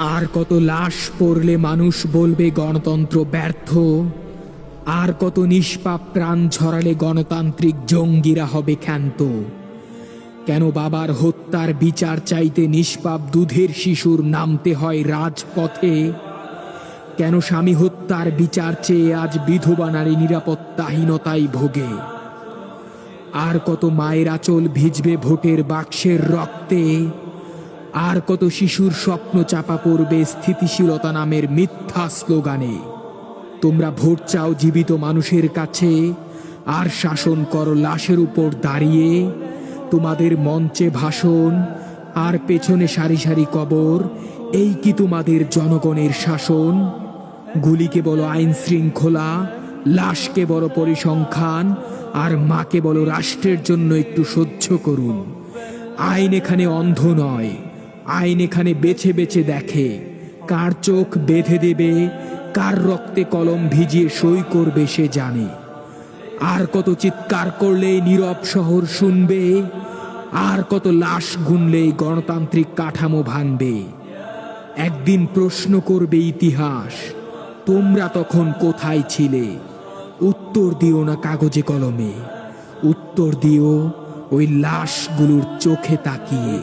আর কত লাশ পড়লে মানুষ বলবে গণতন্ত্র ব্যর্থ, আর কত নিষ্পাপ প্রাণ ঝরালে গণতান্ত্রিক জঙ্গিরা হবে ক্ষান্ত। কেন বাবার হত্যার বিচার চাইতে নিষ্পাপ দুধের শিশুর নামতে হয় রাজপথে? কেন স্বামী হত্যার বিচার চেয়ে আজ বিধবা নারী নিরাপত্তাহীনতায় ভোগে? আর কত মায়ের আঁচল ভিজবে ভোটের বাক্সের রক্তে? আর কত শিশুর স্বপ্ন চাপা পড়বে স্থিতিশীলতা নামের মিথ্যা স্লোগানে? তোমরা ভোট চাও জীবিত মানুষের কাছে, আর শাসন করো লাশের উপর দাঁড়িয়ে। তোমাদের মঞ্চে ভাষণ আর পেছনে সারি সারি কবর, এই কি তোমাদের জনগণের শাসন? গুলিকে বলো আইন শৃঙ্খলা, লাশকে বড় পরিসংখ্যান, আর মাকে বলো রাষ্ট্রের জন্য একটু সহ্য করুন। আইন এখানে অন্ধ নয়, আইন এখানে বেছে বেছে দেখে কার চোখ বেঁধে দেবে, কার রক্তে কলম ভিজিয়ে সই করবে সে জানে। আর কত চিৎকার করলে নীরব শহর শুনবে, আর কত লাশ গুনলে গণতান্ত্রিক কাঠামো ভাঙবে। একদিন প্রশ্ন করবে ইতিহাস, তোমরা তখন কোথায় ছিলে? উত্তর দিও না কাগজে কলমে, উত্তর দিও ওই লাশগুলোর চোখে তাকিয়ে।